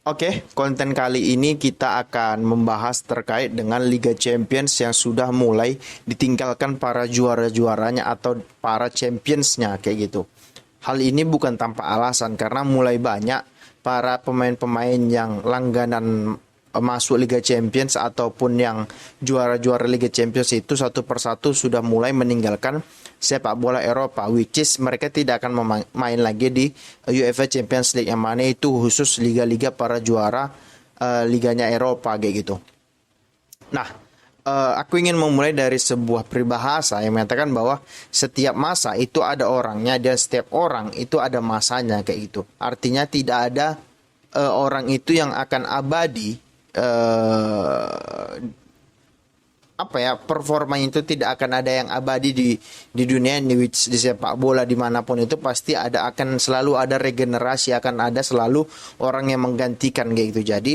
Oke, konten kali ini kita akan membahas terkait dengan Liga Champions yang sudah mulai ditinggalkan para juara-juaranya atau para championsnya kayak gitu. Hal ini bukan tanpa alasan karena mulai banyak para pemain-pemain yang langganan masuk Liga Champions ataupun yang juara-juara Liga Champions itu satu persatu sudah mulai meninggalkan sepak bola Eropa, which is mereka tidak akan main lagi di UEFA Champions League yang mana itu khusus liga-liga para juara liganya Eropa kayak gitu. Nah, aku ingin memulai dari sebuah peribahasa yang mengatakan bahwa setiap masa itu ada orangnya dan setiap orang itu ada masanya kayak gitu. Artinya tidak ada orang itu yang akan abadi, apa ya, performanya itu tidak akan ada yang abadi di dunia ini, which di sepak bola dimanapun itu pasti akan selalu ada regenerasi, akan ada selalu orang yang menggantikan kayak gitu. Jadi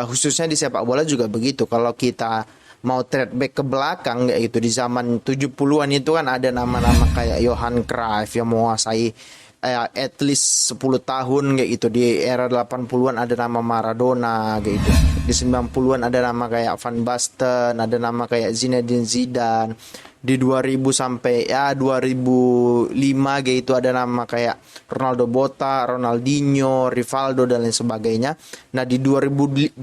khususnya di sepak bola juga begitu. Kalau kita mau track back ke belakang kayak gitu, di zaman 70-an itu kan ada nama-nama kayak Johan Cruyff yang menguasai at least 10 tahun kayak gitu. Di era 80-an ada nama Maradona kayak gitu. Di 90-an ada nama kayak Van Basten, ada nama kayak Zinedine Zidane. Di 2000 sampai 2005 gitu ada nama kayak Ronaldo Bota, Ronaldinho, Rivaldo dan lain sebagainya. Nah, di 2005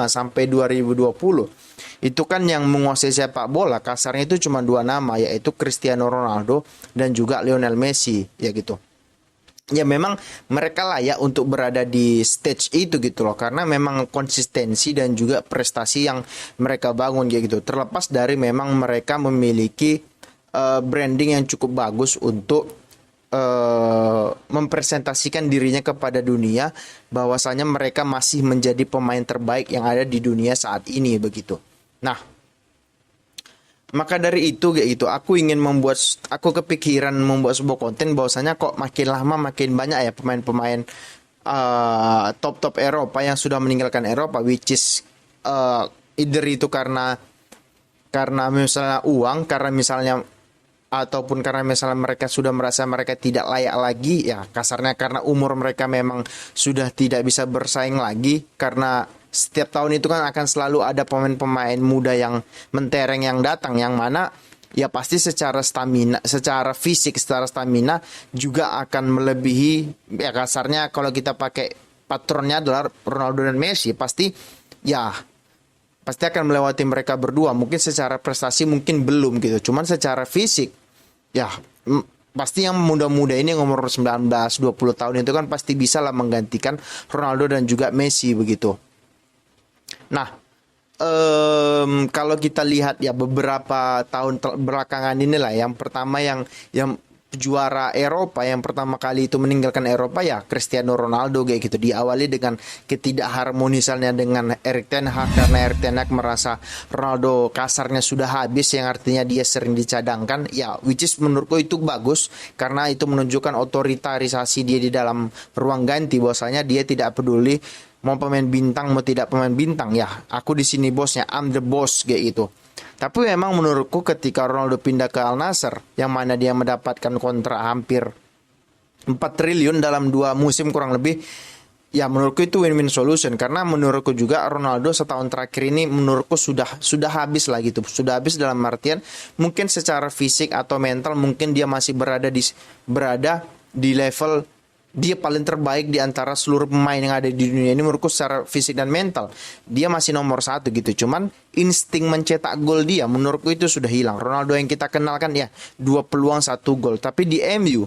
sampai 2020 itu kan yang menguasai sepak bola kasarnya itu cuma dua nama, yaitu Cristiano Ronaldo dan juga Lionel Messi ya gitu. Ya memang mereka layak untuk berada di stage itu gitu loh, karena memang konsistensi dan juga prestasi yang mereka bangun kayak gitu. Terlepas dari memang mereka memiliki branding yang cukup bagus untuk mempresentasikan dirinya kepada dunia bahwasanya mereka masih menjadi pemain terbaik yang ada di dunia saat ini begitu. Nah, maka dari itu kayak gitu, aku kepikiran membuat sebuah konten bahwasanya kok makin lama makin banyak ya pemain-pemain top-top Eropa yang sudah meninggalkan Eropa, which is either itu karena misalnya uang, karena misalnya ataupun karena misalnya mereka sudah merasa mereka tidak layak lagi, ya kasarnya karena umur mereka memang sudah tidak bisa bersaing lagi, karena setiap tahun itu kan akan selalu ada pemain-pemain muda yang mentereng yang datang, yang mana ya pasti secara stamina, secara fisik, secara stamina juga akan melebihi, ya kasarnya kalau kita pakai patronnya adalah Ronaldo dan Messi, pasti akan melewati mereka berdua. Mungkin secara prestasi mungkin belum gitu, cuman secara fisik ya pasti yang muda-muda ini yang umur 19 20 tahun itu kan pasti bisa lah menggantikan Ronaldo dan juga Messi begitu. Nah, kalau kita lihat ya beberapa tahun belakangan inilah, yang pertama yang juara Eropa yang pertama kali itu meninggalkan Eropa ya Cristiano Ronaldo kayak gitu. Diawali dengan ketidakharmonisannya dengan Erik ten Hag, karena Erik ten Hag merasa Ronaldo kasarnya sudah habis, yang artinya dia sering dicadangkan ya, which is menurutku itu bagus karena itu menunjukkan otoritarisasi dia di dalam ruang ganti, bahwasanya dia tidak peduli mau pemain bintang mau tidak pemain bintang, ya aku di sini bosnya, I'm the boss kayak gitu. Tapi memang menurutku ketika Ronaldo pindah ke Al Nassr yang mana dia mendapatkan kontrak hampir 4 triliun dalam 2 musim kurang lebih, ya menurutku itu win-win solution, karena menurutku juga Ronaldo setahun terakhir ini menurutku sudah habis lah gitu. Sudah habis dalam artian mungkin secara fisik atau mental mungkin dia masih berada di level dia paling terbaik di antara seluruh pemain yang ada di dunia ini. Menurutku secara fisik dan mental dia masih nomor satu gitu. Cuman insting mencetak gol dia menurutku itu sudah hilang. Ronaldo yang kita kenal kan ya 2 peluang 1 gol, tapi di MU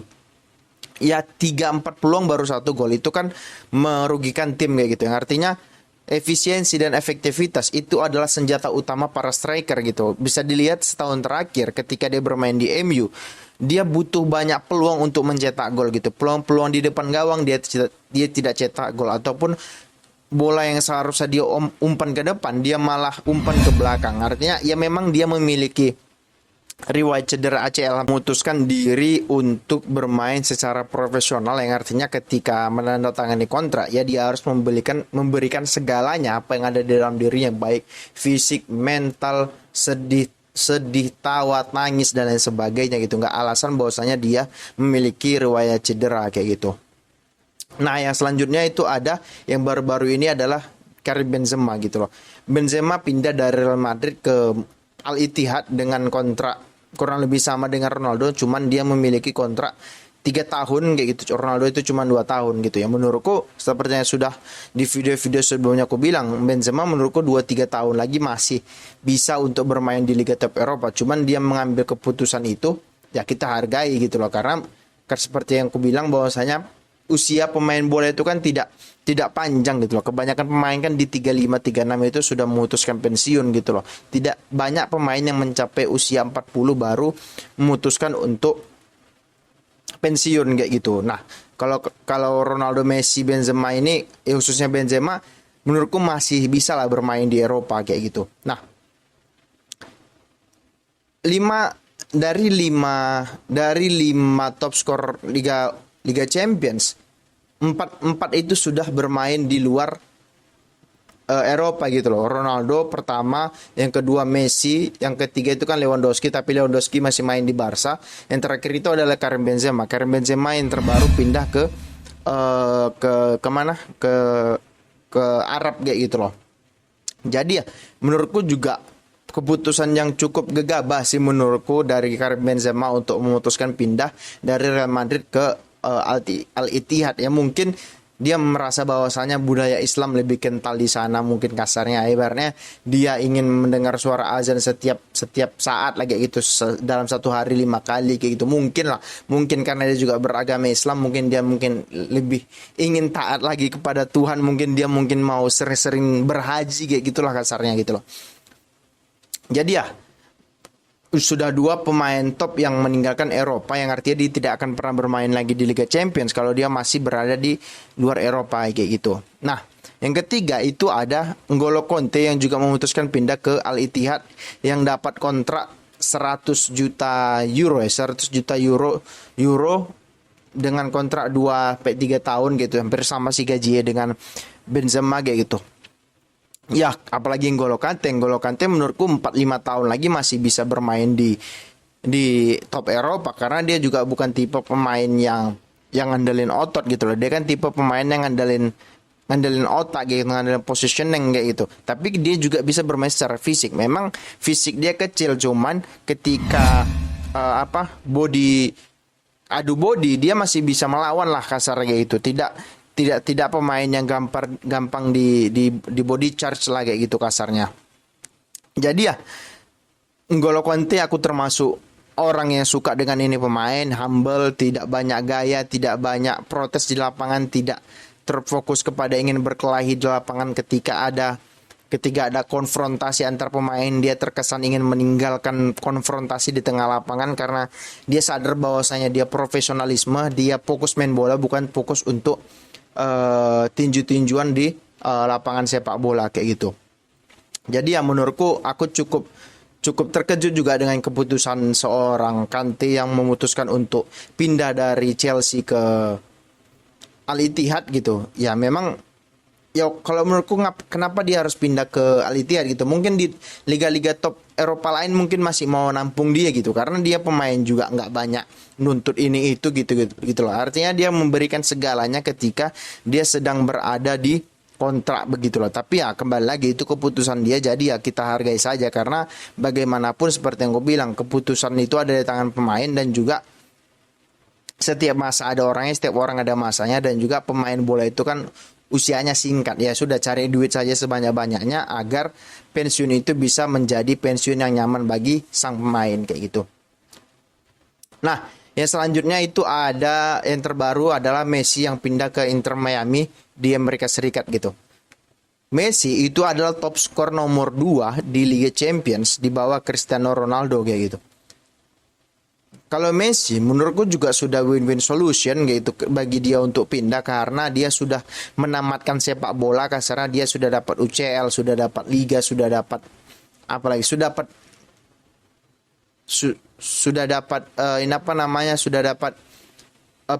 ya 3-4 peluang baru 1 gol, itu kan merugikan tim kayak gitu. Yang artinya efisiensi dan efektivitas itu adalah senjata utama para striker gitu. Bisa dilihat setahun terakhir ketika dia bermain di MU, dia butuh banyak peluang untuk mencetak gol gitu. Peluang-peluang di depan gawang dia tidak cetak gol, ataupun bola yang seharusnya dia umpan ke depan dia malah umpan ke belakang. Artinya ya memang dia memiliki riwayat cedera ACL, memutuskan diri untuk bermain secara profesional, yang artinya ketika menandatangani kontrak ya dia harus memberikan segalanya apa yang ada di dalam dirinya, baik fisik, mental, sedih, tawa, nangis dan lain sebagainya gitu. Nggak alasan bahwasanya dia memiliki riwayat cedera kayak gitu. Nah, yang selanjutnya itu ada yang baru-baru ini adalah Karim Benzema gitu loh. Benzema pindah dari Real Madrid ke Al Ittihad dengan kontrak kurang lebih sama dengan Ronaldo, cuman dia memiliki kontrak 3 tahun kayak gitu. Ronaldo itu cuma 2 tahun gitu ya. Menurutku seperti yang sudah di video-video sebelumnya aku bilang, Benzema menurutku 2-3 tahun lagi masih bisa untuk bermain di Liga Top Eropa. Cuman dia mengambil keputusan itu, ya kita hargai gitu loh, karena seperti yang aku bilang bahwasanya usia pemain bola itu kan tidak panjang gitu loh. Kebanyakan pemain kan di 35 36 itu sudah memutuskan pensiun gitu loh. Tidak banyak pemain yang mencapai usia 40 baru memutuskan untuk pensiun kayak gitu. Nah, kalau kalau Ronaldo, Messi, Benzema ini, khususnya Benzema, menurutku masih bisa lah bermain di Eropa kayak gitu. Nah, 5 dari 5 top skor Liga Liga Champions, empat itu sudah bermain di luar Eropa gitu loh. Ronaldo pertama, yang kedua Messi, yang ketiga itu kan Lewandowski, tapi Lewandowski masih main di Barca. Yang terakhir itu adalah Karim Benzema. Karim Benzema yang terbaru pindah ke kemana? Ke Arab kayak gitu loh. Jadi ya menurutku juga keputusan yang cukup gegabah sih menurutku dari Karim Benzema untuk memutuskan pindah dari Real Madrid ke Al Ittihad. Ya mungkin dia merasa bahwasanya budaya Islam lebih kental di sana, mungkin kasarnya ibaratnya dia ingin mendengar suara azan setiap saat lagi gitu, dalam satu hari 5 kali kayak gitu. Mungkin karena dia juga beragama Islam, mungkin dia lebih ingin taat lagi kepada Tuhan, mungkin dia mau sering-sering berhaji kayak gitulah kasarnya gitu loh. Jadi ya sudah 2 pemain top yang meninggalkan Eropa, yang artinya dia tidak akan pernah bermain lagi di Liga Champions kalau dia masih berada di luar Eropa kayak gitu. Nah, yang ketiga itu ada N'Golo Conte yang juga memutuskan pindah ke Al Ittihad yang dapat kontrak 100 juta euro ya, 100 juta euro dengan kontrak 2-3 tahun gitu, hampir sama sih gajinya dengan Benzema kayak gitu. Ya, apalagi N'Golo Kante menurutku 4-5 tahun lagi masih bisa bermain di top Eropa, karena dia juga bukan tipe pemain yang ngandelin otot gitu loh. Dia kan tipe pemain yang ngandelin otak gitu, ngandelin positioning kayak gitu. Tapi dia juga bisa bermain secara fisik. Memang fisik dia kecil, cuman ketika adu body dia masih bisa melawan lah kasar kayak gitu. Tidak pemain yang gampang di body charge lah kayak gitu kasarnya. Jadi ya N'Golo Conte aku termasuk orang yang suka dengan ini pemain, humble, tidak banyak gaya, tidak banyak protes di lapangan, tidak terfokus kepada ingin berkelahi di lapangan. Ketika ada konfrontasi antar pemain, dia terkesan ingin meninggalkan konfrontasi di tengah lapangan karena dia sadar bahwasanya dia profesionalisme, dia fokus main bola, bukan fokus untuk tinju-tinjuan di lapangan sepak bola kayak gitu. Jadi ya menurutku aku cukup terkejut juga dengan keputusan seorang Kante yang memutuskan untuk pindah dari Chelsea ke Al Ittihad gitu. Ya memang ya kalau menurutku kenapa dia harus pindah ke Al Ittihad gitu. Mungkin di liga-liga top Eropa lain mungkin masih mau nampung dia gitu, karena dia pemain juga nggak banyak nuntut ini itu gitu loh. Artinya dia memberikan segalanya ketika dia sedang berada di kontrak begitu loh. Tapi ya kembali lagi itu keputusan dia, jadi ya kita hargai saja, karena bagaimanapun seperti yang gue bilang, keputusan itu ada di tangan pemain, dan juga setiap masa ada orangnya, setiap orang ada masanya, dan juga pemain bola itu kan usianya singkat. Ya sudah, cari duit saja sebanyak-banyaknya agar pensiun itu bisa menjadi pensiun yang nyaman bagi sang pemain kayak gitu. Nah, yang selanjutnya itu ada yang terbaru adalah Messi yang pindah ke Inter Miami di Amerika Serikat gitu. Messi itu adalah top skor nomor 2 di Liga Champions di bawah Cristiano Ronaldo kayak gitu. Kalau Messi menurutku juga sudah win-win solution gitu bagi dia untuk pindah, karena dia sudah menamatkan sepak bola karena dia sudah dapat UCL, sudah dapat Liga, sudah dapat apalagi sudah dapat sudah dapat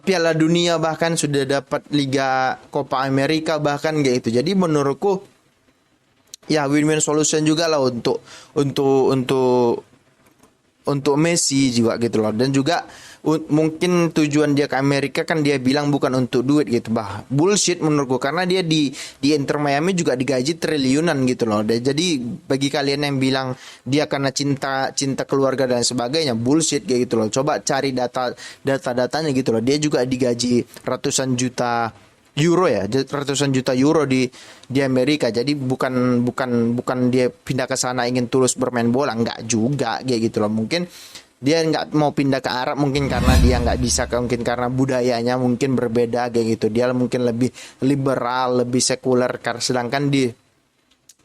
Piala Dunia, bahkan sudah dapat Liga Copa America bahkan gitu. Jadi menurutku ya win-win solution juga lah untuk untuk Messi juga gitu loh. Dan juga mungkin tujuan dia ke Amerika kan dia bilang bukan untuk duit gitu. Bah, bullshit menurut gua, karena dia di Inter Miami juga digaji triliunan gitu loh. Dan jadi bagi kalian yang bilang dia karena cinta keluarga dan sebagainya, bullshit kayak gitu loh. Coba cari datanya gitu loh. Dia juga digaji ratusan juta euro ya, ratusan juta euro di Amerika. Jadi bukan dia pindah ke sana ingin tulus bermain bola, enggak juga kayak gitu loh. Mungkin dia nggak mau pindah ke Arab mungkin karena dia nggak bisa, mungkin karena budayanya mungkin berbeda kayak gitu. Dia mungkin lebih liberal, lebih sekuler, karena sedangkan di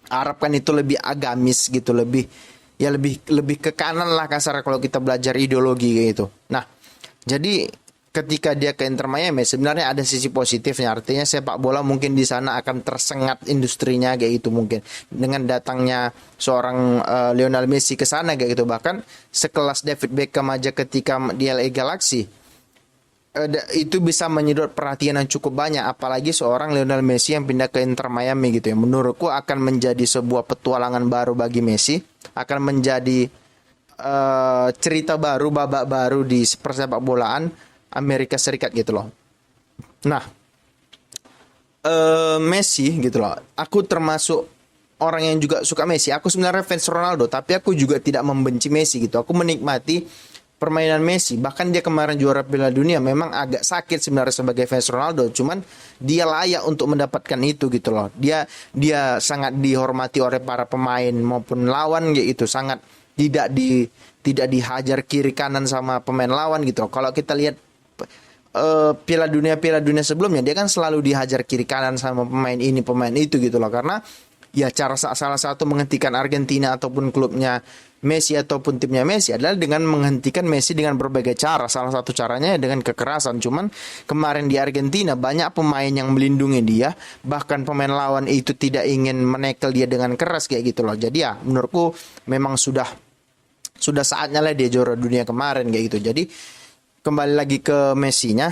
Arab kan itu lebih agamis gitu, lebih ya lebih ke kanan lah kasar kalau kita belajar ideologi kayak gitu. Nah, jadi ketika dia ke Inter Miami sebenarnya ada sisi positifnya, artinya sepak bola mungkin di sana akan tersengat industrinya kayak gitu, mungkin dengan datangnya seorang Lionel Messi ke sana kayak gitu. Bahkan sekelas David Beckham aja ketika di LA Galaxy itu bisa menyedot perhatian yang cukup banyak, apalagi seorang Lionel Messi yang pindah ke Inter Miami gitu ya. Menurutku akan menjadi sebuah petualangan baru bagi Messi, akan menjadi cerita baru, babak baru di persepak bolaan Amerika Serikat gitu loh. Nah, Messi gitu loh. Aku termasuk orang yang juga suka Messi. Aku sebenarnya fans Ronaldo, tapi aku juga tidak membenci Messi gitu. Aku menikmati permainan Messi. Bahkan dia kemarin juara Piala Dunia memang agak sakit sebenarnya sebagai fans Ronaldo, cuman dia layak untuk mendapatkan itu gitu loh. Dia sangat dihormati oleh para pemain maupun lawan gitu, sangat tidak dihajar kiri kanan sama pemain lawan gitu loh. Kalau kita lihat Piala Dunia sebelumnya, dia kan selalu dihajar kiri kanan sama pemain ini pemain itu gitu loh, karena ya cara salah satu menghentikan Argentina ataupun klubnya Messi ataupun timnya Messi adalah dengan menghentikan Messi dengan berbagai cara. Salah satu caranya dengan kekerasan. Cuman kemarin di Argentina banyak pemain yang melindungi dia, bahkan pemain lawan itu tidak ingin menekel dia dengan keras kayak gitu loh. Jadi ya menurutku memang sudah saatnya lah dia juara dunia kemarin kayak gitu. Jadi kembali lagi ke Messi-nya,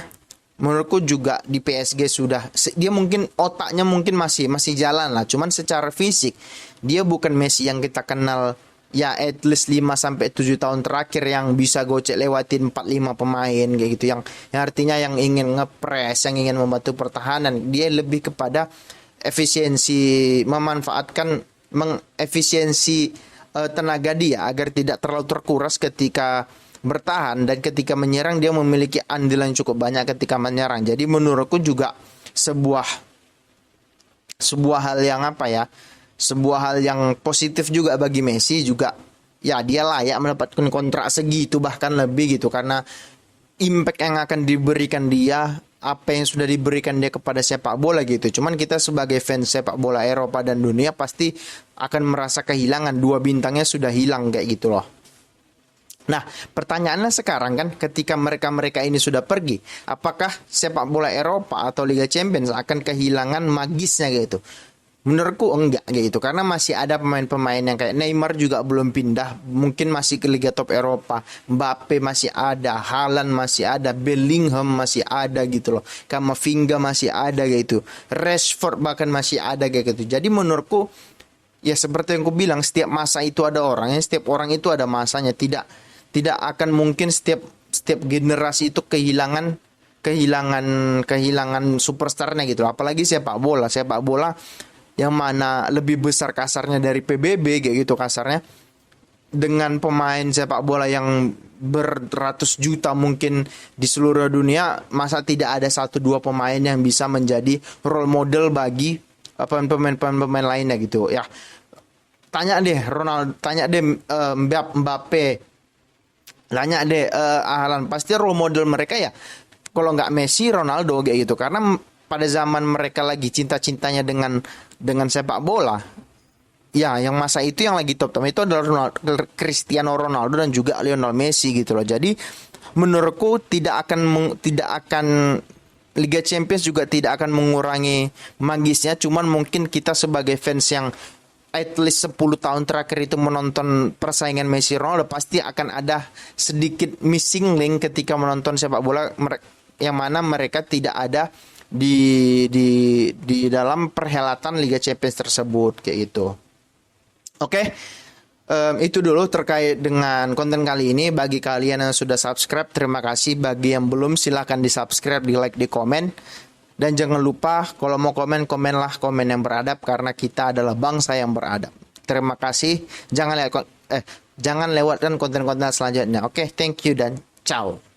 menurutku juga di PSG dia mungkin otaknya mungkin masih jalan lah, cuman secara fisik dia bukan Messi yang kita kenal ya, at least 5 sampai 7 tahun terakhir yang bisa gocek lewatin 4-5 pemain kayak gitu, yang artinya yang ingin ngepres, yang ingin membantu pertahanan. Dia lebih kepada efisiensi, mengefisiensi tenaga dia agar tidak terlalu terkuras ketika bertahan, dan ketika menyerang dia memiliki andil yang cukup banyak ketika menyerang. Jadi menurutku juga sebuah hal yang sebuah hal yang positif juga bagi Messi juga. Ya dia layak mendapatkan kontrak segitu bahkan lebih gitu, karena impact yang akan diberikan dia, apa yang sudah diberikan dia kepada sepak bola gitu. Cuman kita sebagai fans sepak bola Eropa dan dunia pasti akan merasa kehilangan, 2 bintangnya sudah hilang kayak gitu loh. Nah, pertanyaannya sekarang kan, ketika mereka ini sudah pergi, apakah sepak bola Eropa atau Liga Champions akan kehilangan magisnya gitu? Menurutku enggak gitu, karena masih ada pemain-pemain yang kayak Neymar juga belum pindah, mungkin masih ke Liga Top Eropa. Mbappe masih ada, Haaland masih ada, Bellingham masih ada gitu loh, Camavinga masih ada gitu, Rashford bahkan masih ada kayak gitu. Jadi menurutku ya seperti yang aku bilang, setiap masa itu ada orangnya, setiap orang itu ada masanya. Tidak akan mungkin setiap generasi itu kehilangan superstarnya gitu. Apalagi sepak bola yang mana lebih besar kasarnya dari PBB kayak gitu kasarnya, dengan pemain sepak bola yang beratus juta mungkin di seluruh dunia. Masa tidak ada 1-2 pemain yang bisa menjadi role model bagi pemain lainnya gitu ya. Tanya deh Ronaldo, tanya deh Mbappe, tanya deh Haaland, pasti role model mereka ya kalau nggak Messi, Ronaldo kayak gitu. Karena pada zaman mereka lagi cinta-cintanya dengan sepak bola, ya yang masa itu yang lagi top itu adalah Cristiano Ronaldo dan juga Lionel Messi gitu loh. Jadi menurutku tidak akan Liga Champions juga tidak akan mengurangi magisnya. Cuman mungkin kita sebagai fans yang at least 10 tahun terakhir itu menonton persaingan Messi Ronaldo, pasti akan ada sedikit missing link ketika menonton sepak bola yang mana mereka tidak ada di dalam perhelatan Liga Champions tersebut kayak gitu. Oke. Itu dulu terkait dengan konten kali ini. Bagi kalian yang sudah subscribe, terima kasih. Bagi yang belum, silahkan di subscribe, di like, di komen. Dan jangan lupa kalau mau komen, komenlah komen yang beradab, karena kita adalah bangsa yang beradab. Terima kasih. Jangan lewatkan konten-konten selanjutnya. Oke, thank you dan ciao.